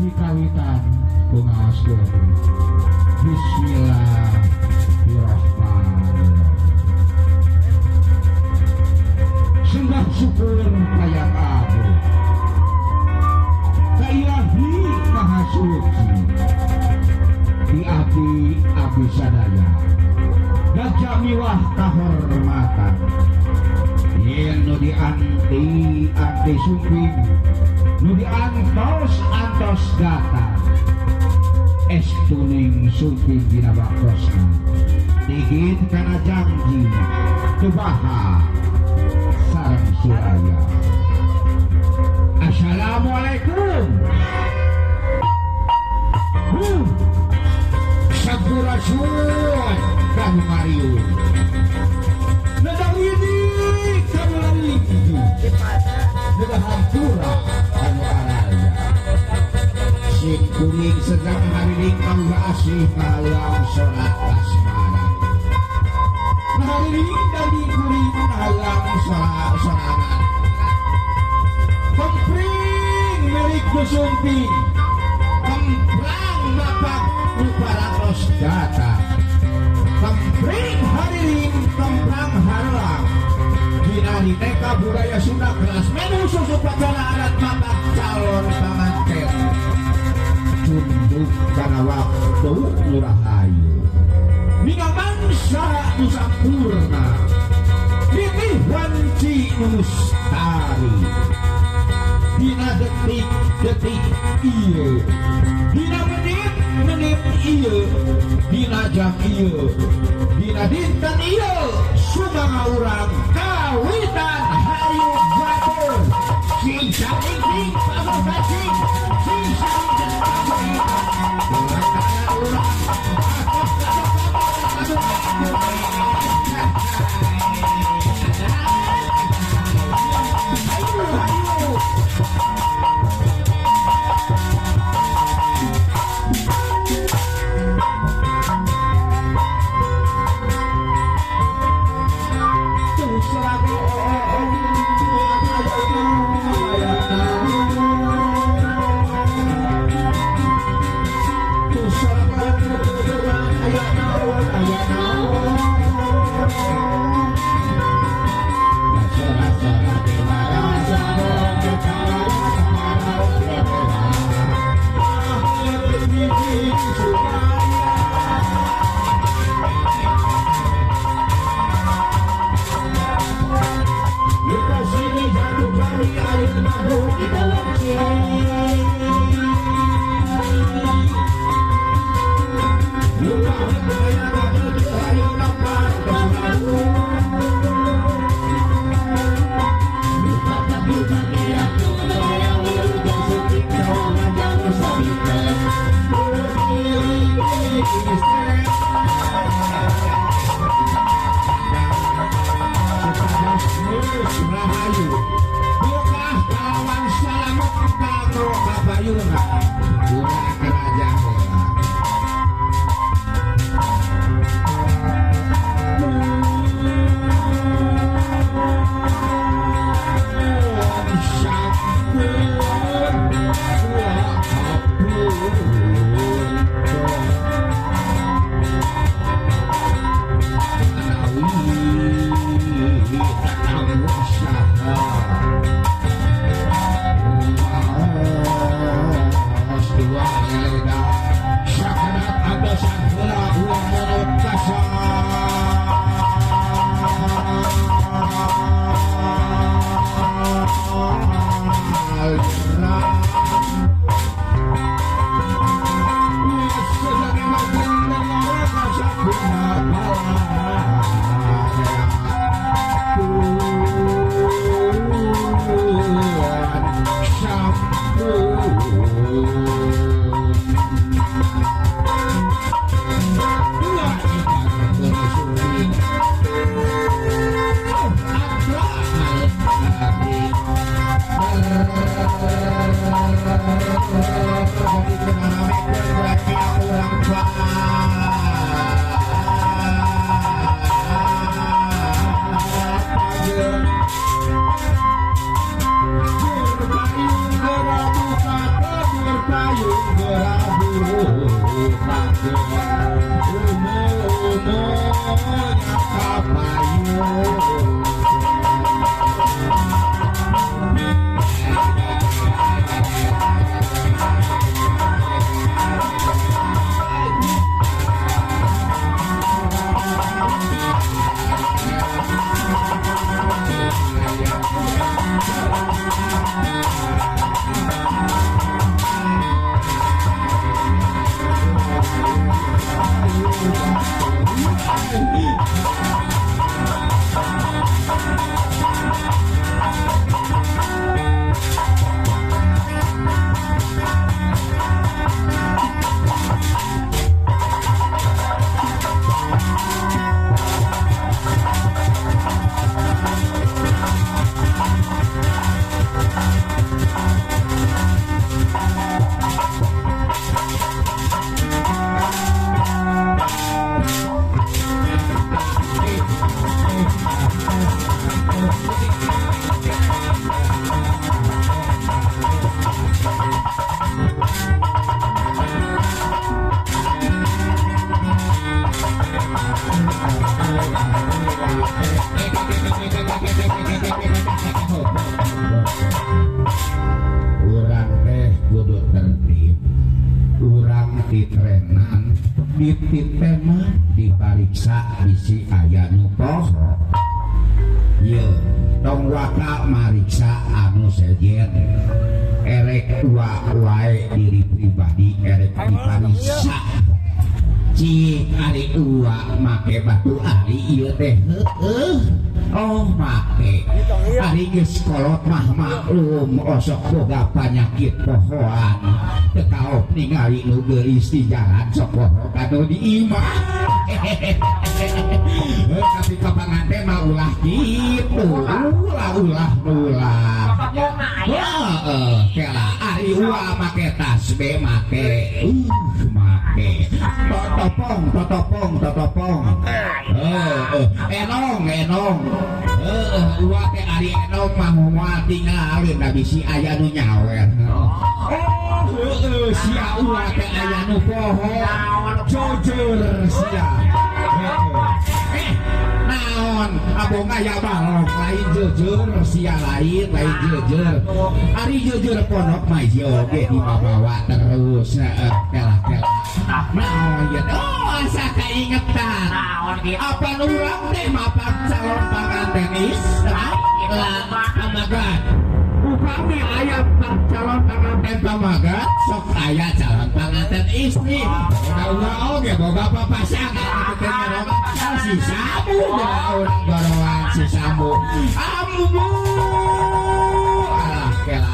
dikawitan pengawasan. Bismillahirrahmanirrahim. Sembah syukur hayang abu ka Ilahi Maha Suci di abdi sadaya gajah miwah kahormatan yen nu dianti sumping nu diantos gata estuning sumping dina baktosna digit kana janji tubaha sareng suraya. Assalamualaikum. Sampurasun kami Mariun. Nadawini kami laliki. Nadahampura kami araya. Sin kuning sedang hariling kami asih malam sholat asmara. Hariling dari kuning malam sholat. Kempring milik kusumping. Kemprang bapak ruparatos data. Kempring hariling kemprang halang. Dinari neka budaya Sunda keras menu susu pacala adat bapak calon pengantin. Tunduk karena waktu Rahayu. Mina mangsa nusampurna. Pilih wanci mustari. Dina detik iya, dina menit iya, dina jam iya, dina dinten iya, sudah urang kawitan hayu batur, sing saling pamer bacing, sing saling pamer, urang Tema dipariksa bisi aya nu poho ye tong waka mariksa anu sejen erek wae diri pribadi erek dipariksa cik ari make batu ari ieu teh oh make ari geus kolot mah maklum osok boga panyakit pohoan teu kaok ningali nu geulis di jalan sok poho kanu diimah tapi kapanganten mah ulah kitu ulah kela ari make tasbih make totopong enong uwa teh ari enong mah moal tingalin da bisi aya nu nyawer sia uwa teh aya nu poho jujur sia naon abong aya balong lain jujur sia lain jujur ari jujur pondok mah oge dibawa terus kela naon ya asa kaingetan apa urang teh mapak calon panganten Islam pamagat upami aya calon panganten pamagat sok aya calon panganten istri udah oge boga papasangan si samu orang gorowan si samu amu alah kela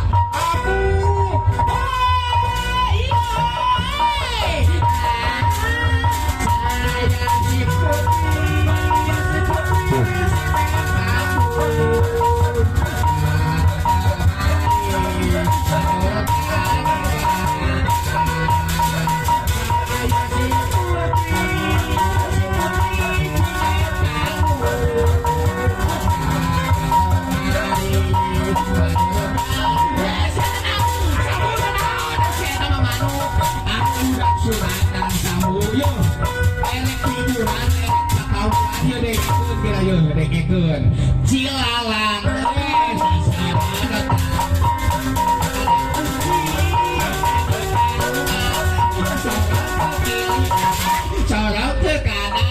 cilalang corok ke kanan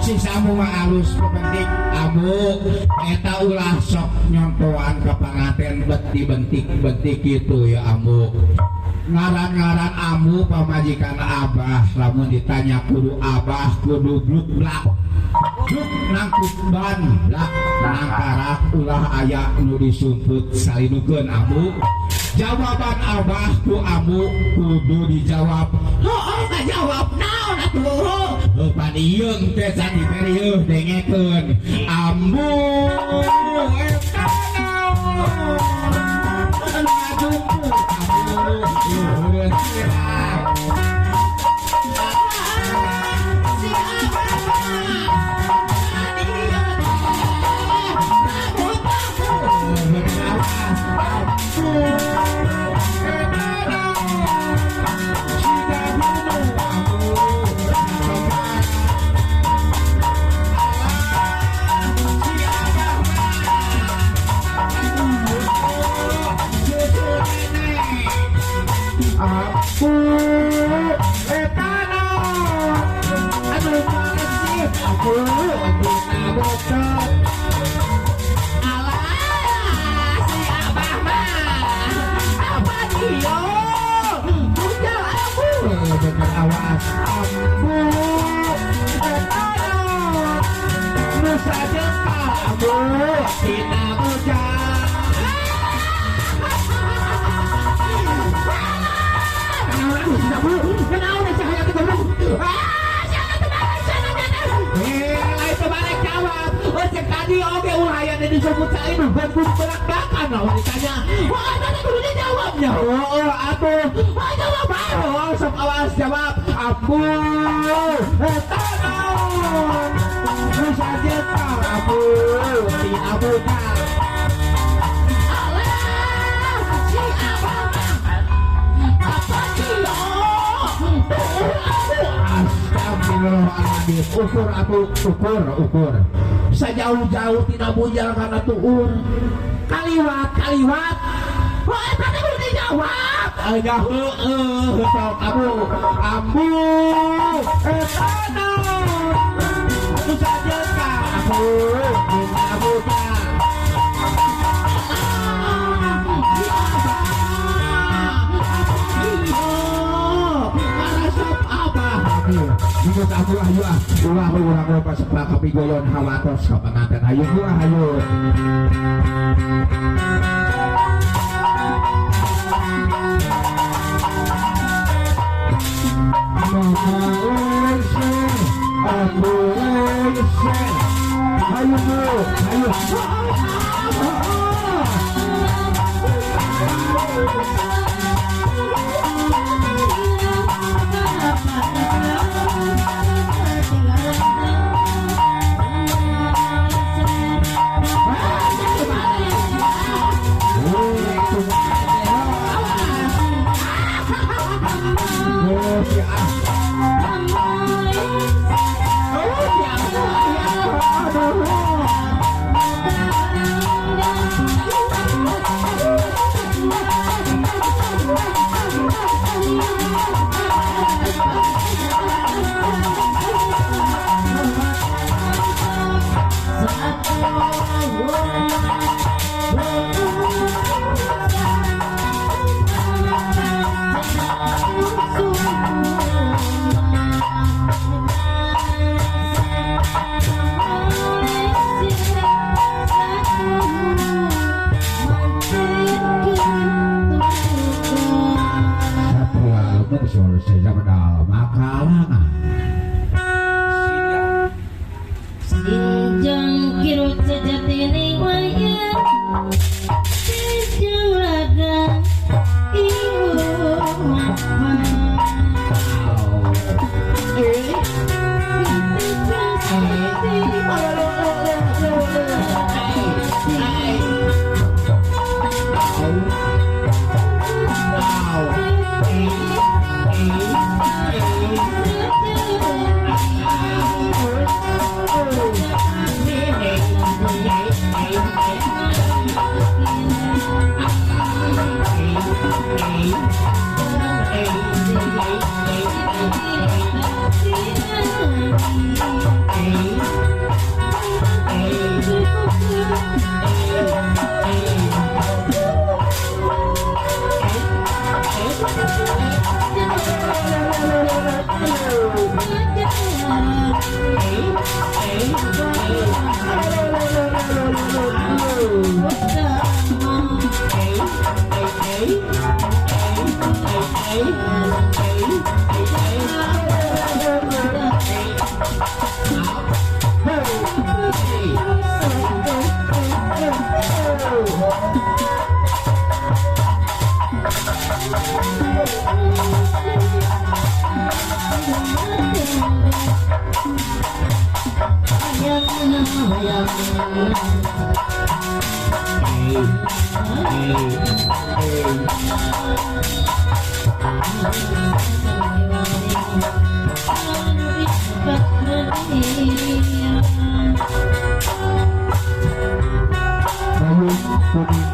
si samu mah alus penting amu eta ulah sok nyontoan ke panganten bentik gitu ya amu ngaran-ngaran amu pamajikan abah lamun ditanya kudu abah kudu blak nangkut ban blak nangkarak ulah aya nu disumput salinukeun amu jawaban abah ku amu kudu dijawab ngajawab naon atuh pan ieung teh can diberi dengekeun amu eta naon ngajumpu amu abotot alah si abah mah apa dia bujal abu bener awas abu nusa jengkal abu tina bujal kenapa cahaya itu goblok lain terbalik jawab cek tadi oke ulah yang disebut saya itu berak-berakan lah wanitanya wah tadi kudu dijawabnya oh atuh wah jawab baru sok awas jawab abu tanon nusa jengkal abu tina bujal Astagfirullahaladzim ukur aku ukur sejauh-jauh tidak bujal karena tuur kaliwat wah tadi udah dijawab aja sok abu tanon itu saja kak abu bujal Jika kamu ayo ulah pas sebelah kopi golon hawatos ke pengantin ayo ayo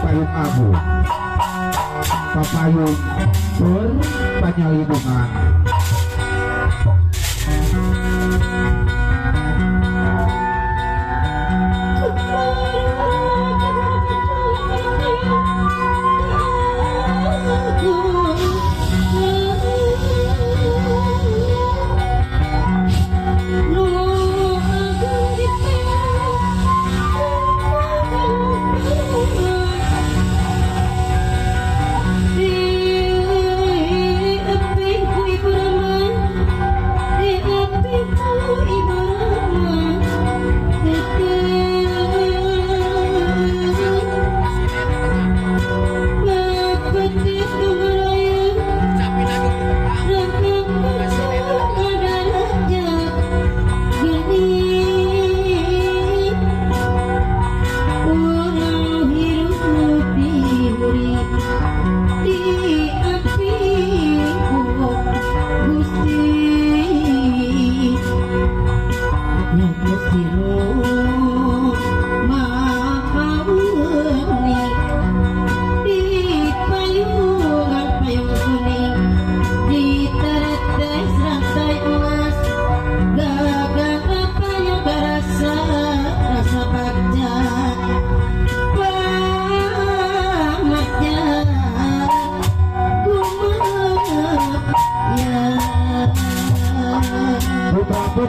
payung abu, papayung berpenyelidungan.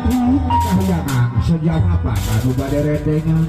kahyangan sejauh apa anu bade rendengan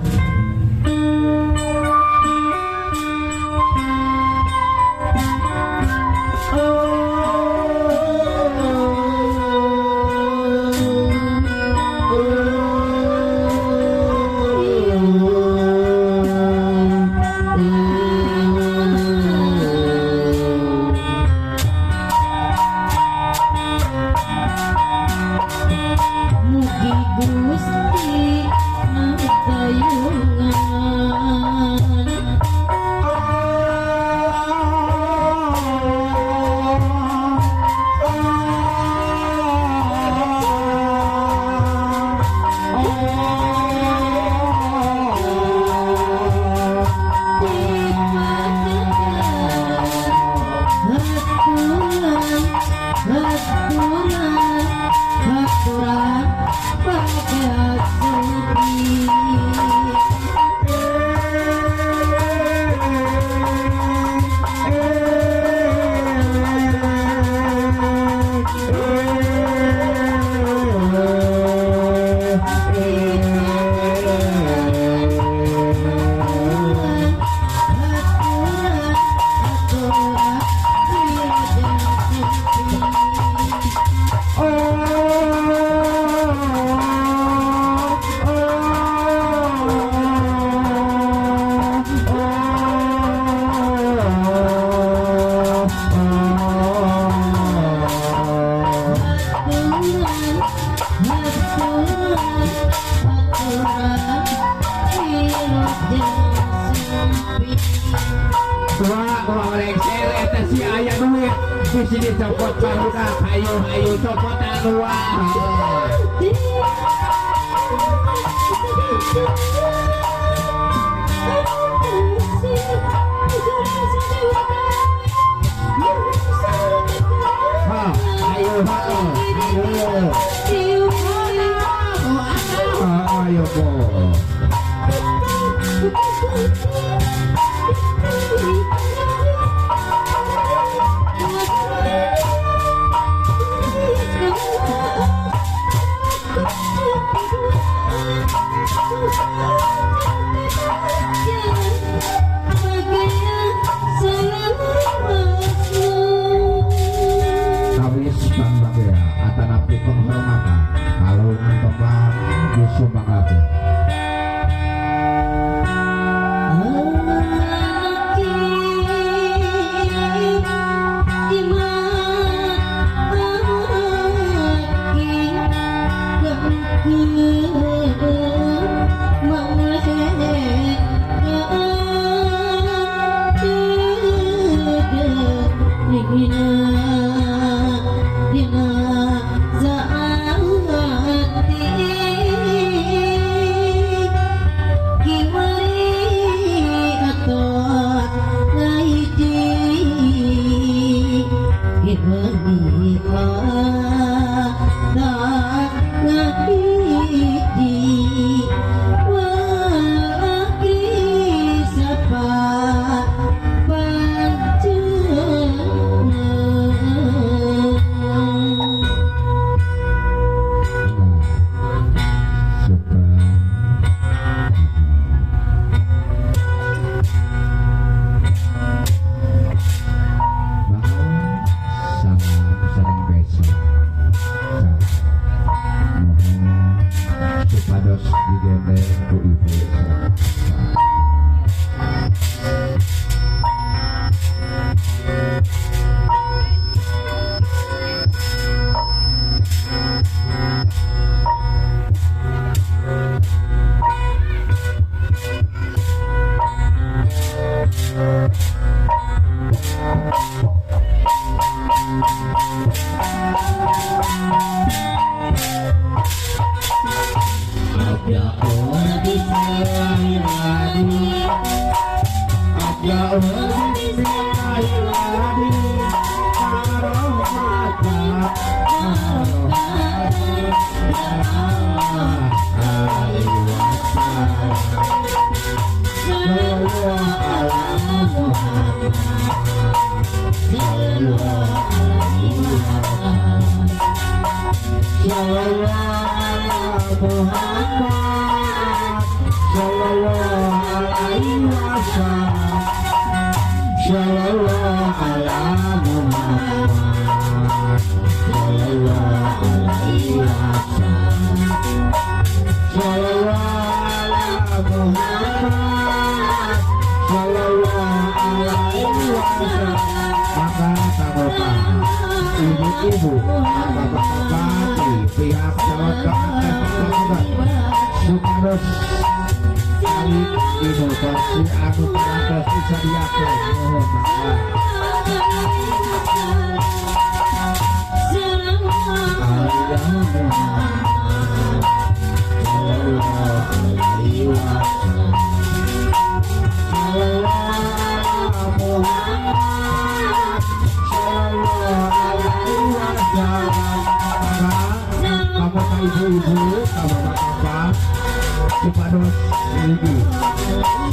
di sini copot barudak ayo copot anu ayo po Sallallahu Muhammad sallallahu alaihi wasallam. Sallallahu ala Muhammad sallallahu alaihi wasallam. Sallallahu ala Muhammad sallallahu alaihi wasallam. Maka tanggapan ibu-ibu, bapak-bapak di pihak calon pengantin supados kali ibu kursi anu parantos bisa diatur. Mohon maaf. Ibu-ibu, bapak-bapak, supados ibu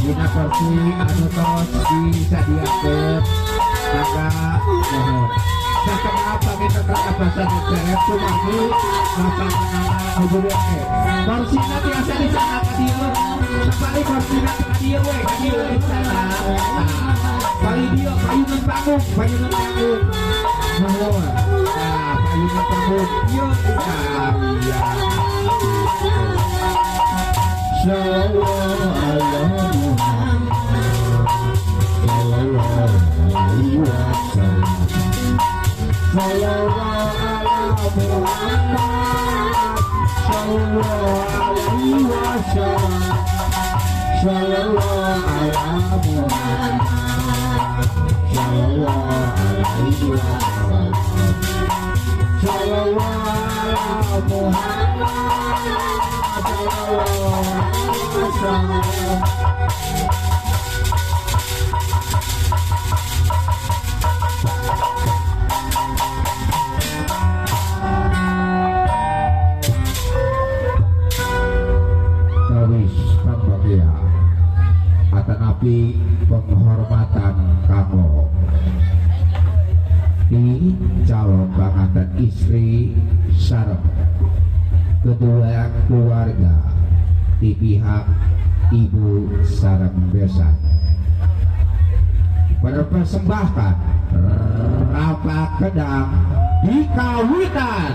dina kursi anu tos bisa diatur. Maka mohon setelah kita terkabasan deret sumagi bapak anak ibu dek kursinya biasa di sana ka dieu sekali kursinya ka dieu we ka dieu di sana kali dieu payungan panggung mohon payungan panggung dieu bisa ya sallallahu alaihi wasallam. Sallallahu ala Muhammad sallallahu alaihi wasallam. Sallallahu ala Muhammad sallallahu alaihi wasallam. Sallallahu ala Muhammad sallallahu alaihi wasallam. Atanapi penghormatan kamu di calon pengantin istri sareng kedua keluarga di pihak ibu sareng besan berpersembahkan Rapa Kedang dikawinkan.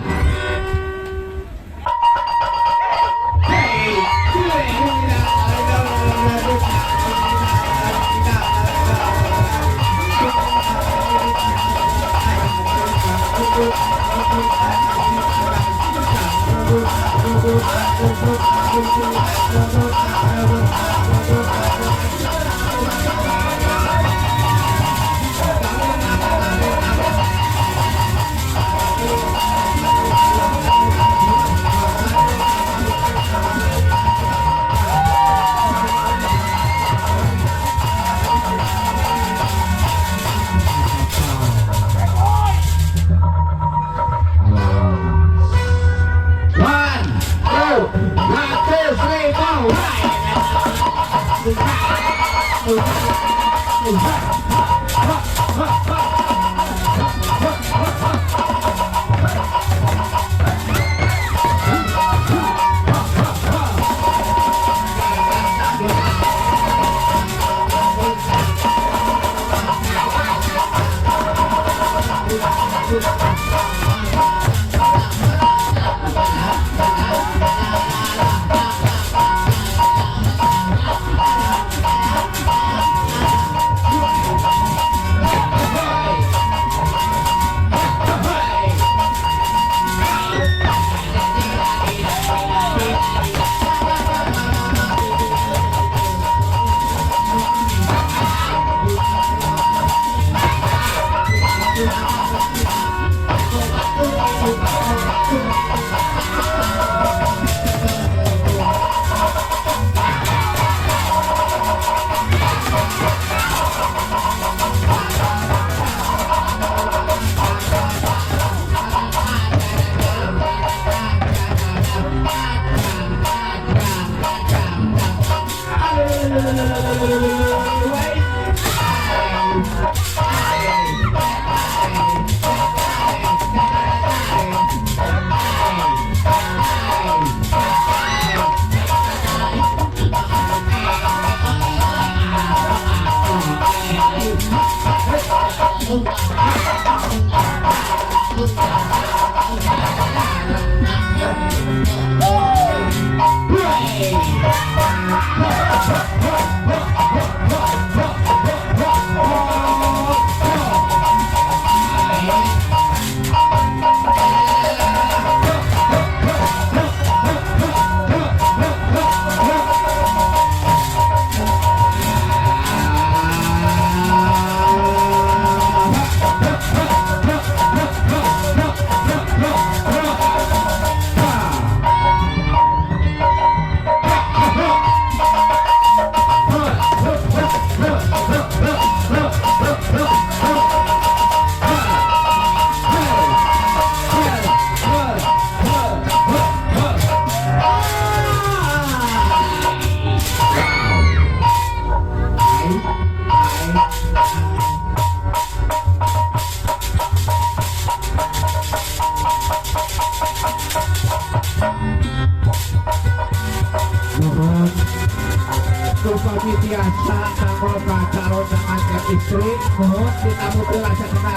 Upami biasa kanggo calon mantan istri mohon ditamu dirasa kena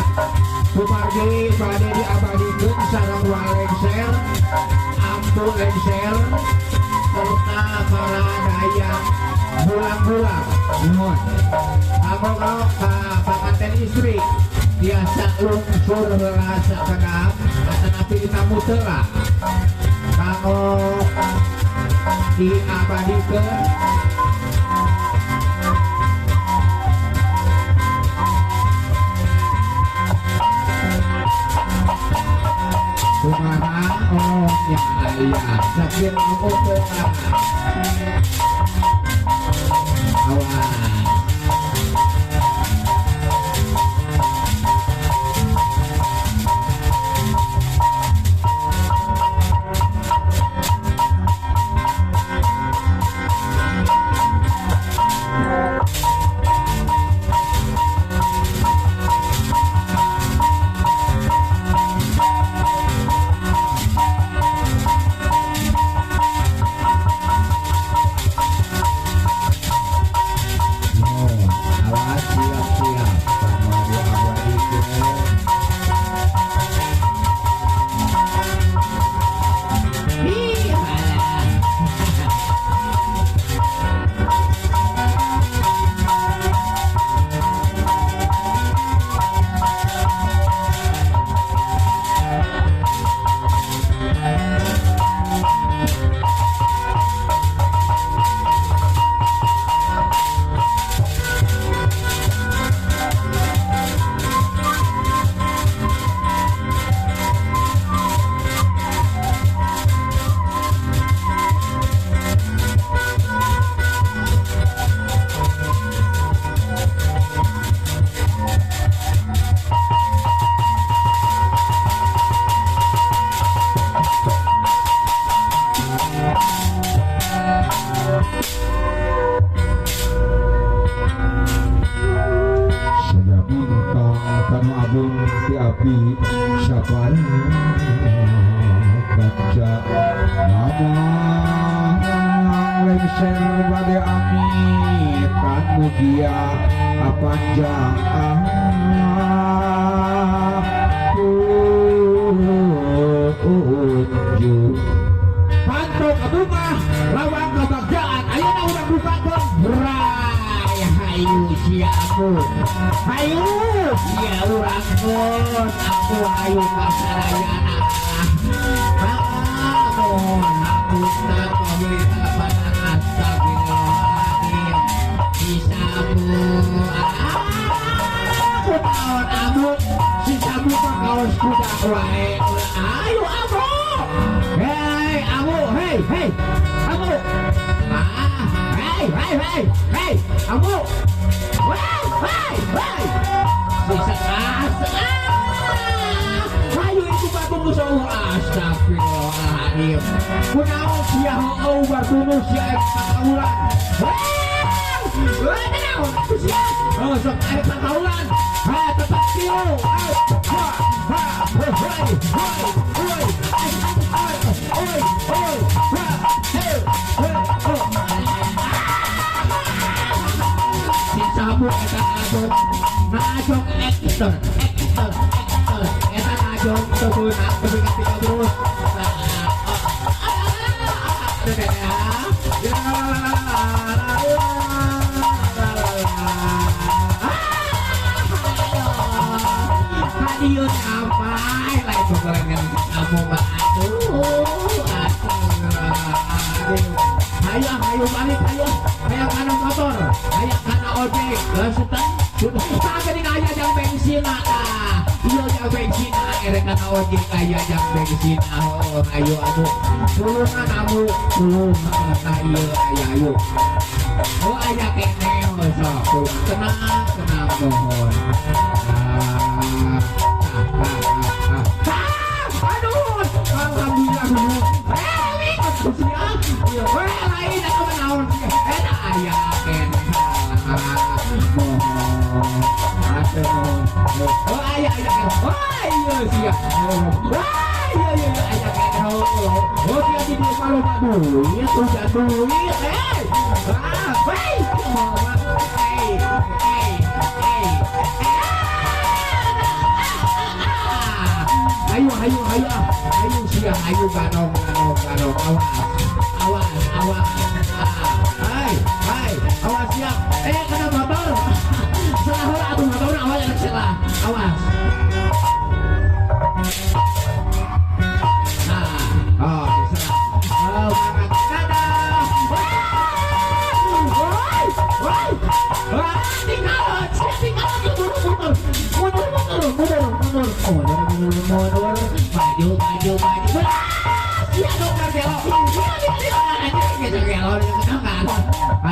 Sumardi badhe diabadikeun sareng walengser ampu lengser serta para dayang bulang-bulang mohon kanggo ka panganten istri biasa lungsur rasa kena atanapi ditamu teu kanggo diabadikeun Kumaha oh ya sakit aku tengah awas api siapa baca nama lengser bade amit kan mugia panjang pantok bunga lawang kebagjaan ayeuna urang buka berai hayu sia aku hayu sia urang pun aku hayu kasarayana mohon aku tak pemerintah pada astagfirullahaladzim sisamu aku tahun amu sisamu pakaos kuda wae ayo amu hei amu hei amu hei amu hei bisa ayo itu batu musuh astagfirullahaladzim kunaon sia heueuh batunuh sia kakaulan naon atuh sia sok aya kakaulan tetep kieu si sabu eta najong ekster eta najong teu beunang teu terus kamu mah ayo balik ayo kana motor ayo kana ojek setan sampai di kaya jang bensin iya jang bensin ere kana ojek kaya jang bensin ayo aduh tulungan kamu tulungan ayo oh ayo kene sok tenang mohon aduh alhamdulillah lain aku menawan ayah kene oh ayah oh iya ayah kene oh dia di kalau nggak duit udah duit ayo siang ayo ganong awas awas siap kena motor salah atuh motor awal yang salah awas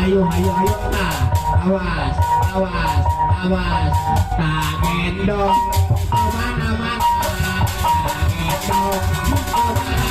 ayo awas tak gendong aman tak gendong aman